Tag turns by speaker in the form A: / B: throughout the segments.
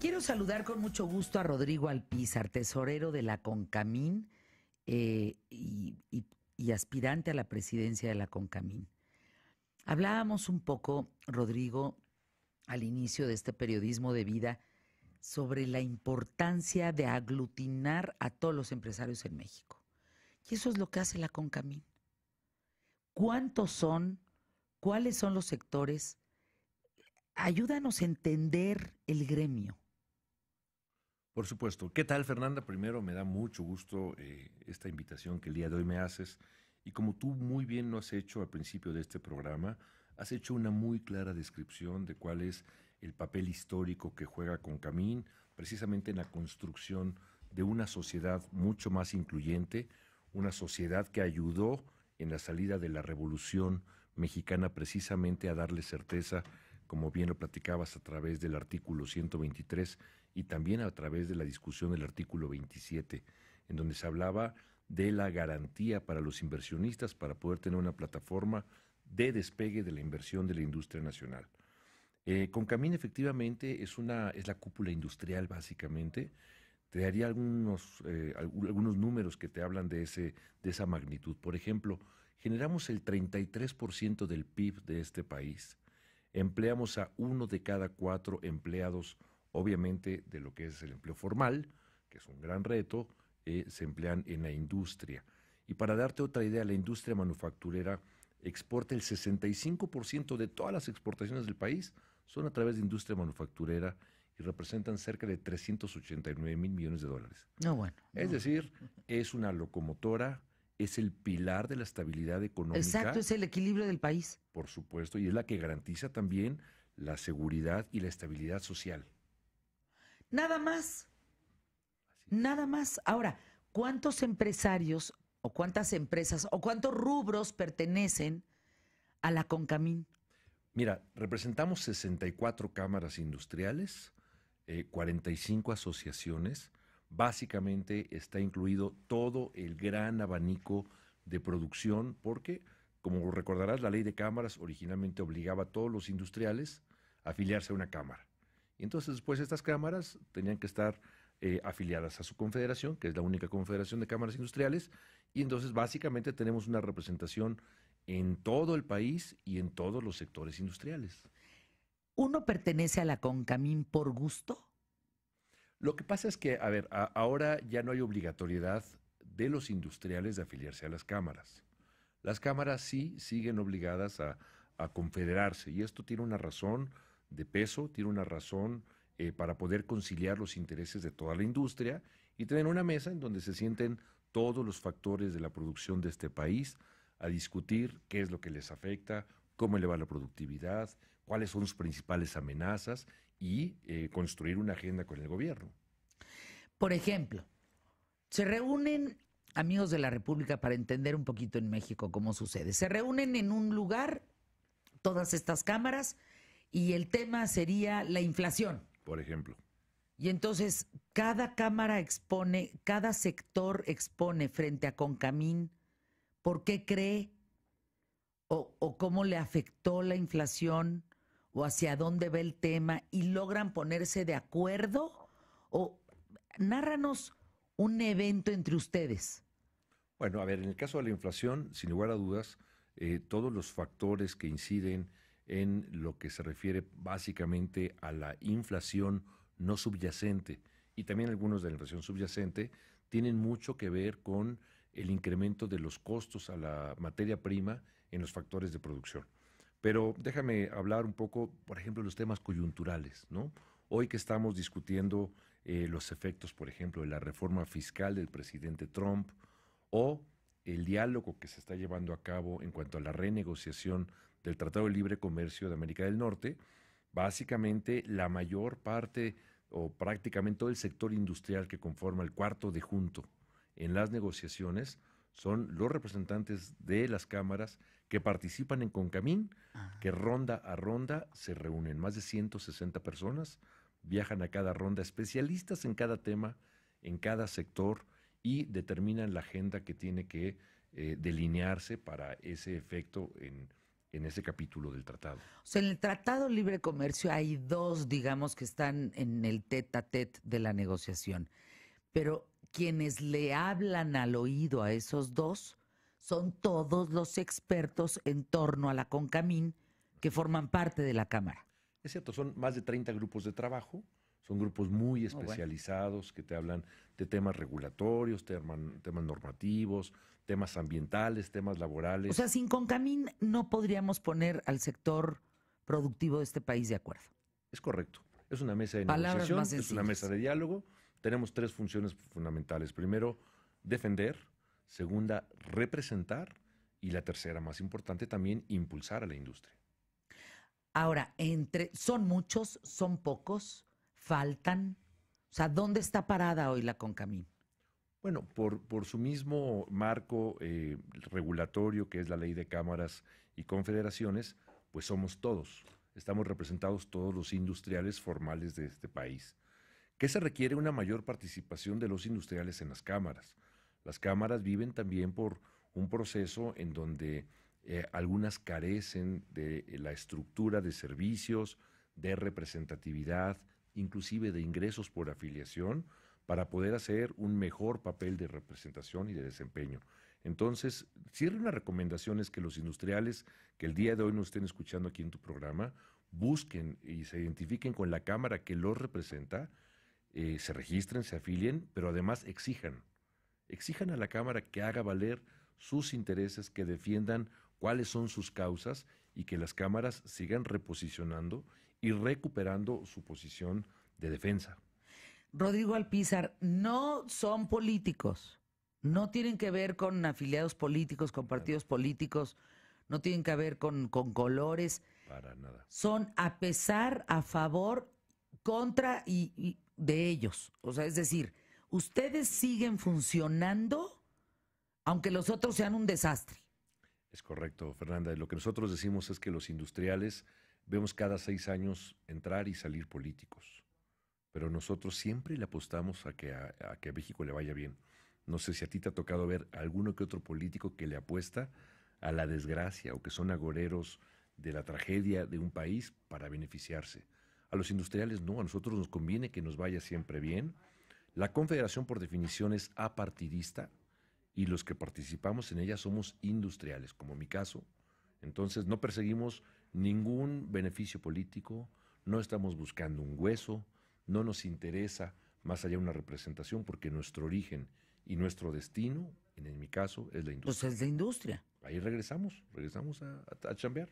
A: Quiero saludar con mucho gusto a Rodrigo Alpizar, tesorero de la CONCAMIN y aspirante a la presidencia de la CONCAMIN. Hablábamos un poco, Rodrigo, al inicio de este periodismo de vida, sobre la importancia de aglutinar a todos los empresarios en México. Y eso es lo que hace la CONCAMIN. ¿Cuántos son? ¿Cuáles son los sectores? Ayúdanos a entender el gremio.
B: Por supuesto. ¿Qué tal, Fernanda? Primero, me da mucho gusto esta invitación que el día de hoy me haces. Y como tú muy bien lo has hecho al principio de este programa, has hecho una muy clara descripción de cuál es el papel histórico que juega CONCAMIN, precisamente en la construcción de una sociedad mucho más incluyente, una sociedad que ayudó en la salida de la Revolución Mexicana precisamente a darle certeza, como bien lo platicabas, a través del artículo 123 y también a través de la discusión del artículo 27, en donde se hablaba de la garantía para los inversionistas para poder tener una plataforma de despegue de la inversión de la industria nacional. CONCAMIN efectivamente es la cúpula industrial básicamente. Te daría algunos números que te hablan de esa magnitud. Por ejemplo, generamos el 33% del PIB de este país. Empleamos a 1 de cada 4 empleados, obviamente de lo que es el empleo formal, que es un gran reto, se emplean en la industria. Y para darte otra idea, la industria manufacturera exporta el 65% de todas las exportaciones del país, son a través de industria manufacturera y representan cerca de 389 mil millones de dólares.
A: No, bueno.
B: Es decir, es una locomotora, es el pilar de la estabilidad económica.
A: Exacto, es el equilibrio del país.
B: Por supuesto, y es la que garantiza también la seguridad y la estabilidad social.
A: Nada más,
B: Así.
A: nada más. Ahora, ¿cuántos empresarios o cuántas empresas o cuántos rubros pertenecen a la CONCAMIN?
B: Mira, representamos 64 cámaras industriales, 45 asociaciones. Básicamente está incluido todo el gran abanico de producción, porque, como recordarás, la ley de cámaras originalmente obligaba a todos los industriales a afiliarse a una cámara. Y entonces después estas cámaras tenían que estar afiliadas a su confederación, que es la única confederación de cámaras industriales, y entonces básicamente tenemos una representación en todo el país y en todos los sectores industriales.
A: ¿Uno pertenece a la CONCAMIN por gusto?
B: Lo que pasa es que, a ver, ahora ya no hay obligatoriedad de los industriales de afiliarse a las cámaras. Las cámaras sí siguen obligadas a confederarse, y esto tiene una razón de peso, tiene una razón para poder conciliar los intereses de toda la industria y tener una mesa en donde se sienten todos los factores de la producción de este país a discutir qué es lo que les afecta, cómo eleva la productividad, cuáles son sus principales amenazas y construir una agenda con el gobierno.
A: Por ejemplo, se reúnen amigos de la República para entender un poquito en México cómo sucede. Se reúnen en un lugar, todas estas cámaras, y el tema sería la inflación.
B: Por ejemplo.
A: Y entonces cada cámara expone, cada sector expone frente a CONCAMIN por qué cree o cómo le afectó la inflación o hacia dónde va el tema y logran ponerse de acuerdo o nárranos un evento entre ustedes.
B: Bueno, a ver, en el caso de la inflación, sin lugar a dudas, todos los factores que inciden en lo que se refiere básicamente a la inflación no subyacente y también algunos de la inflación subyacente tienen mucho que ver con el incremento de los costos a la materia prima en los factores de producción. Pero déjame hablar un poco, por ejemplo, de los temas coyunturales, ¿no? Hoy que estamos discutiendo los efectos, por ejemplo, de la reforma fiscal del presidente Trump o el diálogo que se está llevando a cabo en cuanto a la renegociación del Tratado de Libre Comercio de América del Norte, básicamente la mayor parte o prácticamente todo el sector industrial que conforma el cuarto de junto en las negociaciones son los representantes de las cámaras que participan en CONCAMIN, que ronda a ronda se reúnen más de 160 personas, viajan a cada ronda especialistas en cada tema, en cada sector y determinan la agenda que tiene que delinearse para ese efecto en ese capítulo del tratado.
A: O sea, en el Tratado de Libre Comercio hay dos, digamos, que están en el tete a tete de la negociación. Pero quienes le hablan al oído a esos dos son todos los expertos en torno a la CONCAMIN que forman parte de la Cámara.
B: Es cierto, son más de 30 grupos de trabajo, son grupos muy especializados que te hablan de temas regulatorios, temas normativos, temas ambientales, temas laborales.
A: O sea, sin CONCAMIN no podríamos poner al sector productivo de este país de acuerdo.
B: Es correcto. Es una mesa de
A: Palabras
B: negociación,
A: más
B: es una
A: sencillas.
B: mesa de diálogo. Tenemos 3 funciones fundamentales. Primero, defender. Segunda, representar. Y la tercera, más importante, también impulsar a la industria.
A: Ahora, son muchos, son pocos, faltan. O sea, ¿dónde está parada hoy la CONCAMIN?
B: Bueno, por su mismo marco regulatorio, que es la ley de cámaras y confederaciones, pues somos todos. Estamos representados todos los industriales formales de este país. ¿Qué se requiere? Una mayor participación de los industriales en las cámaras. Las cámaras viven también por un proceso en donde algunas carecen de la estructura de servicios, de representatividad, inclusive de ingresos por afiliación, para poder hacer un mejor papel de representación y de desempeño. Entonces, sí, una recomendación es que los industriales que el día de hoy nos estén escuchando aquí en tu programa, busquen y se identifiquen con la cámara que los representa, se registren, se afilien, pero además exijan a la cámara que haga valer sus intereses, que defiendan cuáles son sus causas y que las cámaras sigan reposicionando y recuperando su posición de defensa.
A: Rodrigo Alpizar, no son políticos, no tienen que ver con afiliados políticos, con partidos políticos, no tienen que ver con colores.
B: Para nada.
A: Son a pesar, a favor, contra y de ellos. O sea, es decir, ustedes siguen funcionando aunque los otros sean un desastre.
B: Es correcto, Fernanda. Lo que nosotros decimos es que los industriales vemos cada 6 años entrar y salir políticos, pero nosotros siempre le apostamos a que a México le vaya bien. No sé si a ti te ha tocado ver alguno que otro político que le apuesta a la desgracia o que son agoreros de la tragedia de un país para beneficiarse. A los industriales no, a nosotros nos conviene que nos vaya siempre bien. La Confederación por definición es apartidista y los que participamos en ella somos industriales, como mi caso. Entonces no perseguimos ningún beneficio político, no estamos buscando un hueso, no nos interesa más allá una representación porque nuestro origen y nuestro destino, en mi caso, es la industria.
A: Pues es la industria.
B: Ahí regresamos a chambear.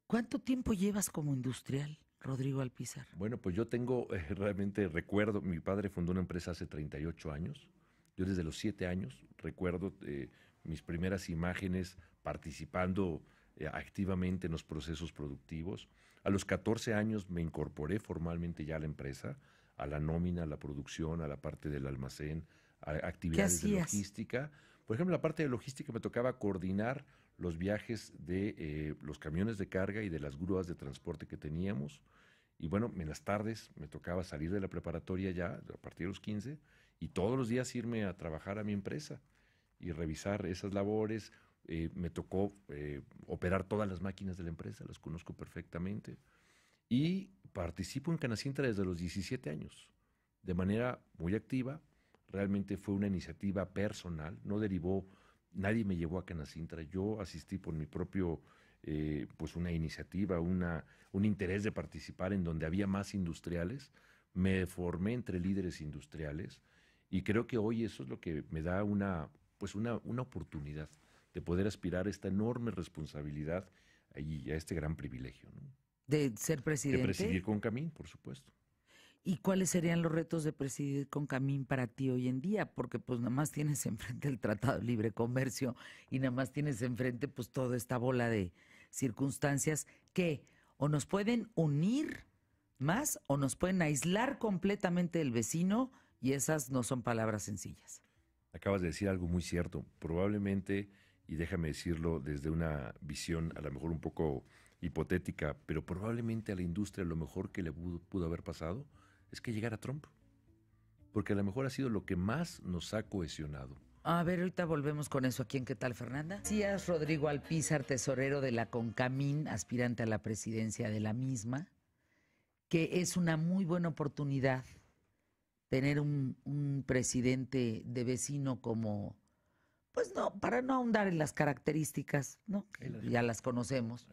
A: ¿Cuánto tiempo llevas como industrial, Rodrigo Alpizar?
B: Bueno, pues yo tengo, realmente recuerdo, mi padre fundó una empresa hace 38 años. Yo desde los 7 años recuerdo mis primeras imágenes participando activamente en los procesos productivos. A los 14 años me incorporé formalmente ya a la empresa, a la nómina, a la producción, a la parte del almacén, a actividades de logística. Por ejemplo, la parte de logística me tocaba coordinar los viajes de los camiones de carga y de las grúas de transporte que teníamos. Y bueno, en las tardes me tocaba salir de la preparatoria ya, a partir de los 15, y todos los días irme a trabajar a mi empresa y revisar esas labores. Me tocó operar todas las máquinas de la empresa, las conozco perfectamente. Y participo en Canacintra desde los 17 años, de manera muy activa. Realmente fue una iniciativa personal, no derivó, nadie me llevó a Canacintra, yo asistí por mi propio, pues una iniciativa, un interés de participar en donde había más industriales. Me formé entre líderes industriales y creo que hoy eso es lo que me da una oportunidad de poder aspirar a esta enorme responsabilidad y a este gran privilegio, ¿no?
A: ¿De ser presidente?
B: De presidir CONCAMIN, por supuesto.
A: ¿Y cuáles serían los retos de presidir CONCAMIN para ti hoy en día? Porque pues nada más tienes enfrente el Tratado de Libre Comercio y nada más tienes enfrente pues toda esta bola de circunstancias que o nos pueden unir más o nos pueden aislar completamente del vecino, y esas no son palabras sencillas.
B: Acabas de decir algo muy cierto. Probablemente, y déjame decirlo desde una visión a lo mejor un poco hipotética, pero probablemente a la industria lo mejor que le pudo haber pasado es que llegara Trump. Porque a lo mejor ha sido lo que más nos ha cohesionado.
A: A ver, ahorita volvemos con eso aquí en ¿Qué tal, Fernanda? Decías Rodrigo Alpizar, tesorero de la CONCAMIN, aspirante a la presidencia de la misma, que es una muy buena oportunidad tener un presidente de vecino como, pues no, para no ahondar en las características, ¿no? Ya las conocemos,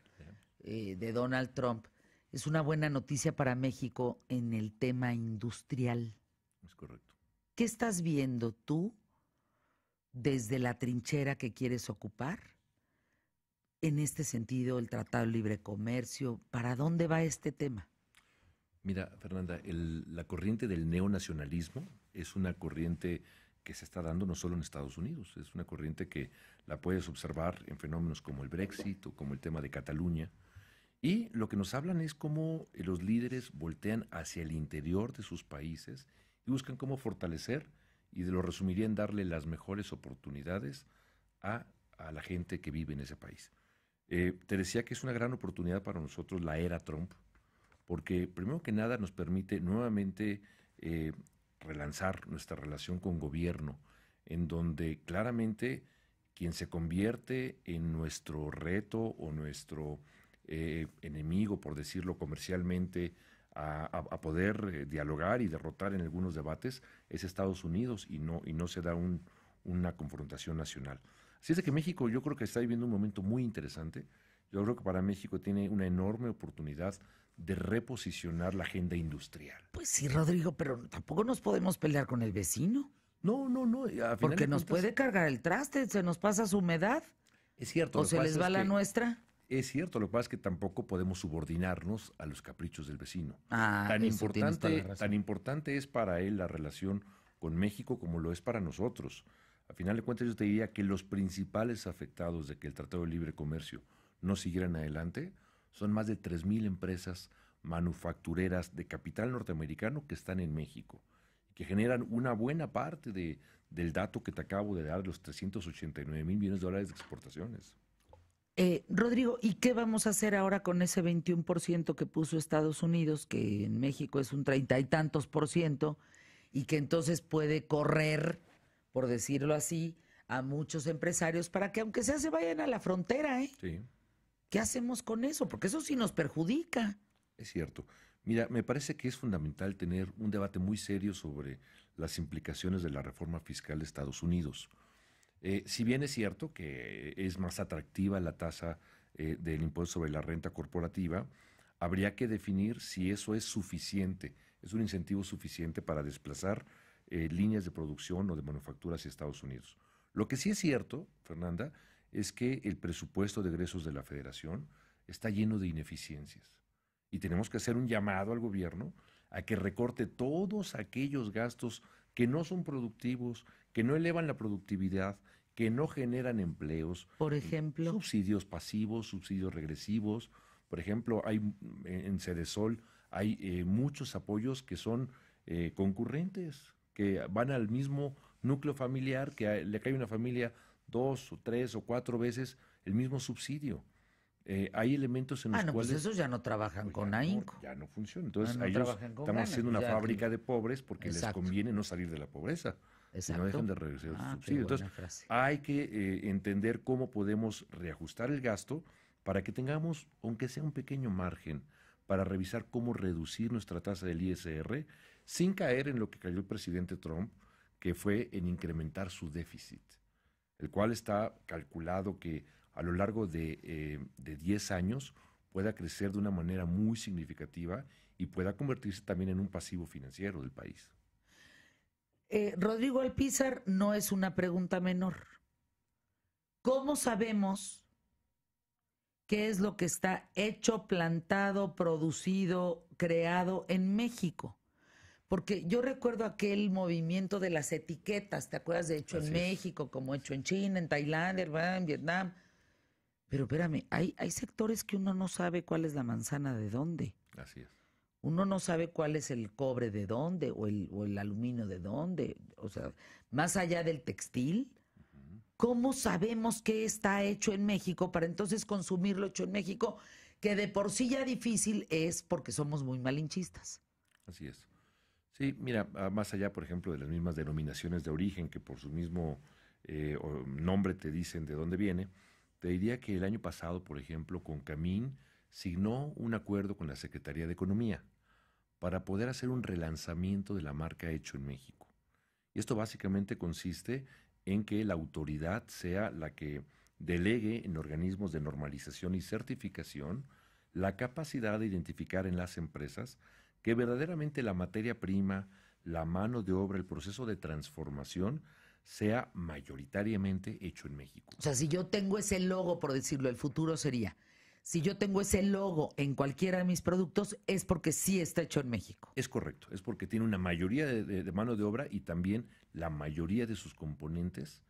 A: de Donald Trump. Es una buena noticia para México en el tema industrial.
B: Es correcto.
A: ¿Qué estás viendo tú desde la trinchera que quieres ocupar? En este sentido, el Tratado de Libre Comercio, ¿para dónde va este tema?
B: Mira, Fernanda, la corriente del neonacionalismo es una corriente que se está dando no solo en Estados Unidos, es una corriente que la puedes observar en fenómenos como el Brexit o como el tema de Cataluña. Y lo que nos hablan es cómo los líderes voltean hacia el interior de sus países y buscan cómo fortalecer, y lo resumiría en darle las mejores oportunidades a la gente que vive en ese país. Te decía que es una gran oportunidad para nosotros la era Trump, porque primero que nada nos permite nuevamente relanzar nuestra relación con gobierno, en donde claramente quien se convierte en nuestro reto o nuestro enemigo, por decirlo comercialmente, a poder dialogar y derrotar en algunos debates es Estados Unidos, y no se da una confrontación nacional. Así es de que México, yo creo que está viviendo un momento muy interesante. Yo creo que para México tiene una enorme oportunidad de reposicionar la agenda industrial.
A: Pues sí, Rodrigo, pero tampoco nos podemos pelear con el vecino.
B: No, a final
A: Porque
B: de
A: nos
B: cuentas,
A: puede cargar el traste, se nos pasa su humedad.
B: es cierto.
A: ¿O
B: Lo que
A: se
B: pasa
A: les va
B: es
A: la
B: que
A: nuestra?
B: Es cierto, lo que pasa es que tampoco podemos subordinarnos a los caprichos del vecino.
A: Ah, eso tienes toda la razón.
B: Tan importante es para él la relación con México como lo es para nosotros. A final de cuentas, yo te diría que los principales afectados de que el Tratado de Libre Comercio no siguieran adelante son más de 3,000 empresas manufactureras de capital norteamericano que están en México, que generan una buena parte del dato que te acabo de dar, los 389,000 millones de dólares de exportaciones.
A: Rodrigo, ¿y qué vamos a hacer ahora con ese 21% que puso Estados Unidos, que en México es un 30 y tantos por ciento, y que entonces puede correr, por decirlo así, a muchos empresarios para que aunque sea se vayan a la frontera, ¿eh?
B: Sí.
A: ¿Qué hacemos con eso? Porque eso sí nos perjudica.
B: Es cierto. Mira, me parece que es fundamental tener un debate muy serio sobre las implicaciones de la reforma fiscal de Estados Unidos. Si bien es cierto que es más atractiva la tasa del impuesto sobre la renta corporativa, habría que definir si eso es suficiente, es un incentivo suficiente para desplazar líneas de producción o de manufactura hacia Estados Unidos. Lo que sí es cierto, Fernanda, es que el presupuesto de egresos de la Federación está lleno de ineficiencias. Y tenemos que hacer un llamado al gobierno a que recorte todos aquellos gastos que no son productivos, que no elevan la productividad, que no generan empleos.
A: Por ejemplo,
B: Subsidios pasivos, subsidios regresivos. Por ejemplo, hay en Cedesol hay muchos apoyos que son concurrentes, que van al mismo núcleo familiar, que le cae una familia 2 o 3 o 4 veces el mismo subsidio. Hay elementos en los cuales...
A: pues esos ya no trabajan con AINCO.
B: Ya no funciona. Entonces,
A: No
B: a ellos
A: trabajan con
B: estamos
A: ganas,
B: haciendo
A: pues
B: una
A: ya
B: fábrica de pobres porque
A: Exacto.
B: les conviene no salir de la pobreza. Y no dejan de regresar sus
A: qué
B: subsidios. Entonces,
A: buena frase.
B: hay que entender cómo podemos reajustar el gasto para que tengamos, aunque sea un pequeño margen, para revisar cómo reducir nuestra tasa del ISR sin caer en lo que cayó el presidente Trump, que fue en incrementar su déficit, el cual está calculado que a lo largo de 10 años pueda crecer de una manera muy significativa y pueda convertirse también en un pasivo financiero del país.
A: Rodrigo Alpizar, no es una pregunta menor. ¿Cómo sabemos qué es lo que está hecho, plantado, producido, creado en México? Porque yo recuerdo aquel movimiento de las etiquetas, ¿te acuerdas? De hecho en México, como hecho en China, en Tailandia, en Vietnam. Pero espérame, hay sectores que uno no sabe cuál es la manzana de dónde.
B: Así es.
A: Uno no sabe cuál es el cobre de dónde o el aluminio de dónde. O sea, más allá del textil, ¿cómo sabemos qué está hecho en México para entonces consumirlo hecho en México? Que de por sí ya difícil es porque somos muy malinchistas.
B: Así es. Sí, mira, más allá, por ejemplo, de las mismas denominaciones de origen que por su mismo o nombre te dicen de dónde viene, te diría que el año pasado, por ejemplo, Concamín signó un acuerdo con la Secretaría de Economía para poder hacer un relanzamiento de la marca Hecho en México. Y esto básicamente consiste en que la autoridad sea la que delegue en organismos de normalización y certificación la capacidad de identificar en las empresas que verdaderamente la materia prima, la mano de obra, el proceso de transformación sea mayoritariamente hecho en México.
A: O sea, si yo tengo ese logo, por decirlo, el futuro sería, si yo tengo ese logo en cualquiera de mis productos, es porque sí está hecho en México.
B: Es correcto, es porque tiene una mayoría de mano de obra y también la mayoría de sus componentes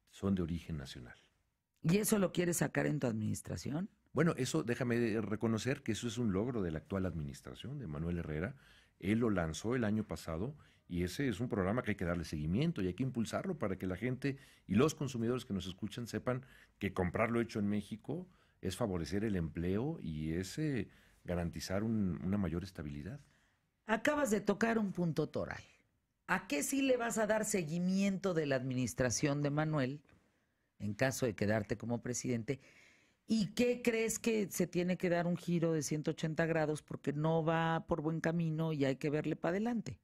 B: son de origen nacional.
A: ¿Y eso lo quieres sacar en tu administración?
B: Bueno, eso déjame reconocer que eso es un logro de la actual administración de Manuel Herrera. Él lo lanzó el año pasado y ese es un programa que hay que darle seguimiento y hay que impulsarlo para que la gente y los consumidores que nos escuchan sepan que comprarlo hecho en México es favorecer el empleo y es garantizar una mayor estabilidad.
A: Acabas de tocar un punto toral. ¿A qué sí le vas a dar seguimiento de la administración de Manuel en caso de quedarte como presidente? ¿Y qué crees que se tiene que dar un giro de 180 grados porque no va por buen camino y hay que verle para adelante?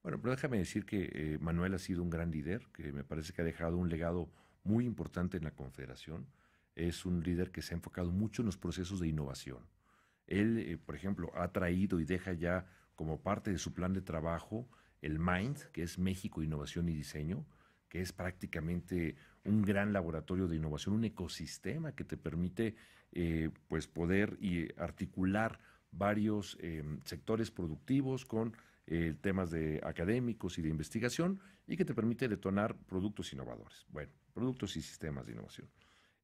B: Bueno, pero déjame decir que Manuel ha sido un gran líder, que me parece que ha dejado un legado muy importante en la Confederación. Es un líder que se ha enfocado mucho en los procesos de innovación. Él, por ejemplo, ha traído y deja ya como parte de su plan de trabajo el MIND, que es México Innovación y Diseño, que es prácticamente un gran laboratorio de innovación, un ecosistema que te permite pues poder articular varios sectores productivos con temas de académicos y de investigación y que te permite detonar productos innovadores. Bueno, productos y sistemas de innovación.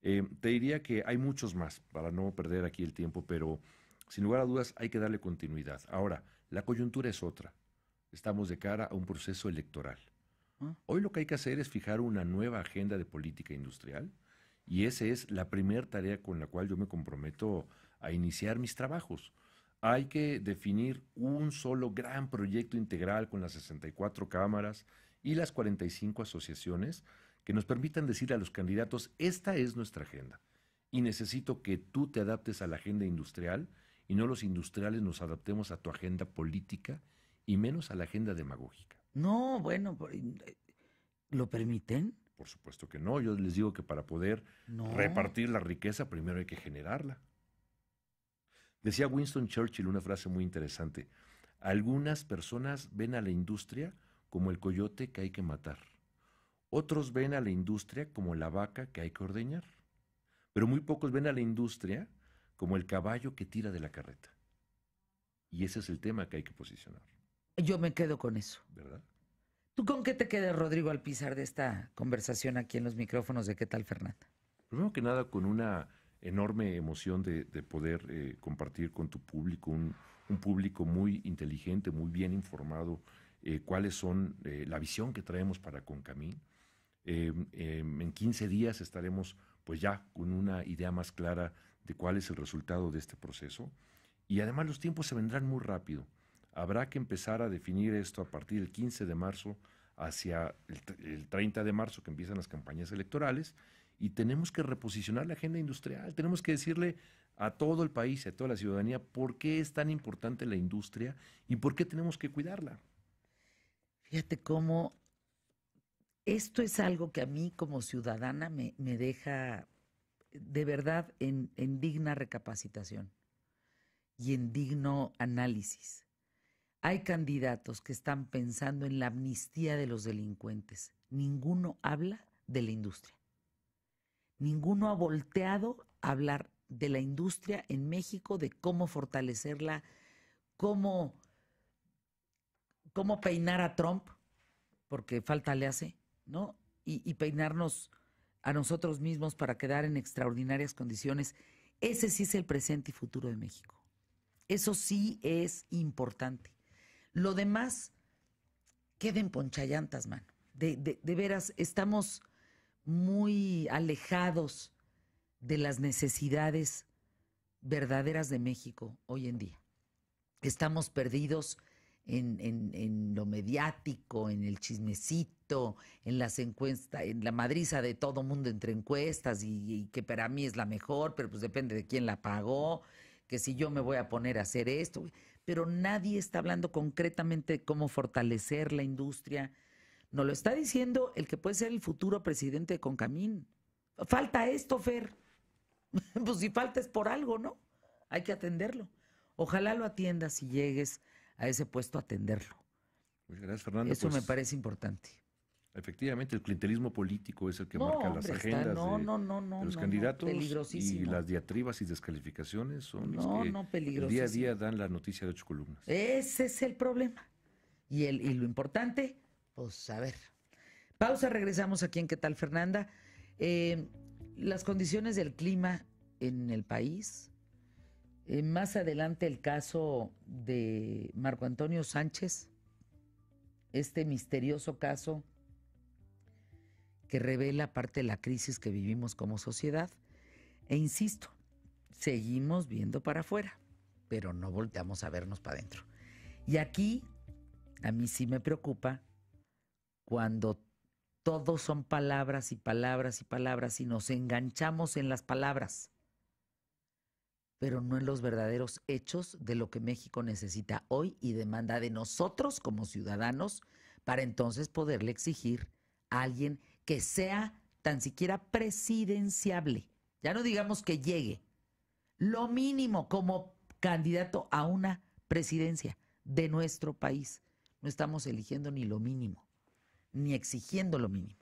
B: Te diría que hay muchos más, para no perder aquí el tiempo, pero sin lugar a dudas hay que darle continuidad. Ahora, la coyuntura es otra. Estamos de cara a un proceso electoral. Hoy lo que hay que hacer es fijar una nueva agenda de política industrial y esa es la primera tarea con la cual yo me comprometo a iniciar mis trabajos. Hay que definir un solo gran proyecto integral con las 64 cámaras y las 45 asociaciones que nos permitan decir a los candidatos, esta es nuestra agenda y necesito que tú te adaptes a la agenda industrial y no los industriales nos adaptemos a tu agenda política y menos a la agenda demagógica.
A: No, bueno, ¿lo permiten?
B: Por supuesto que no. Yo les digo que para poder
A: No.
B: repartir la riqueza, primero hay que generarla. Decía Winston Churchill una frase muy interesante. Algunas personas ven a la industria como el coyote que hay que matar. Otros ven a la industria como la vaca que hay que ordeñar. Pero muy pocos ven a la industria como el caballo que tira de la carreta. Y ese es el tema que hay que posicionar.
A: Yo me quedo con eso.
B: ¿Verdad?
A: ¿Tú con qué te quedas, Rodrigo Alpizar, de esta conversación aquí en los micrófonos de ¿Qué tal, Fernanda?
B: Primero que nada, con una enorme emoción de poder compartir con tu público, un público muy inteligente, muy bien informado, cuáles son la visión que traemos para Concamín. En 15 días estaremos pues ya con una idea más clara de cuál es el resultado de este proceso. Y además los tiempos se vendrán muy rápido. Habrá que empezar a definir esto a partir del 15 de marzo hacia el 30 de marzo que empiezan las campañas electorales y tenemos que reposicionar la agenda industrial, tenemos que decirle a todo el país, a toda la ciudadanía, por qué es tan importante la industria y por qué tenemos que cuidarla.
A: Fíjate cómo esto es algo que a mí como ciudadana me deja de verdad en digna recapacitación y en digno análisis. Hay candidatos que están pensando en la amnistía de los delincuentes. Ninguno habla de la industria. Ninguno ha volteado a hablar de la industria en México, de cómo fortalecerla, cómo peinar a Trump, porque falta le hace, ¿no? Y peinarnos a nosotros mismos para quedar en extraordinarias condiciones. Ese sí es el presente y futuro de México. Eso sí es importante. Lo demás queda en ponchallantas, mano. De veras, estamos muy alejados de las necesidades verdaderas de México hoy en día. Estamos perdidos en lo mediático, en el chismecito, en las encuestas, en la madriza de todo mundo entre encuestas y que para mí es la mejor, pero pues depende de quién la pagó, que si yo me voy a poner a hacer esto, pero nadie está hablando concretamente de cómo fortalecer la industria. Nos lo está diciendo el que puede ser el futuro presidente de Concamín. Falta esto, Fer. Pues si falta es por algo, ¿no? Hay que atenderlo. Ojalá lo atiendas si llegues a ese puesto a atenderlo.
B: Muchas gracias, Fernanda.
A: Eso me parece importante.
B: Efectivamente, el clientelismo político es el que marca las agendas de los candidatos, y las diatribas y descalificaciones son los que el día a día dan la noticia de 8 columnas.
A: Ese es el problema. Y lo importante, pues a ver. Pausa, regresamos aquí en ¿Qué tal, Fernanda? Las condiciones del clima en el país. Más adelante el caso de Marco Antonio Sánchez, este misterioso caso que revela parte de la crisis que vivimos como sociedad. E insisto, seguimos viendo para afuera, pero no volteamos a vernos para adentro. Y aquí a mí sí me preocupa cuando todos son palabras y palabras y palabras y nos enganchamos en las palabras, pero no en los verdaderos hechos de lo que México necesita hoy y demanda de nosotros como ciudadanos para entonces poderle exigir a alguien que sea tan siquiera presidenciable. Ya no digamos que llegue, lo mínimo como candidato a una presidencia de nuestro país. No estamos eligiendo ni lo mínimo, ni exigiendo lo mínimo.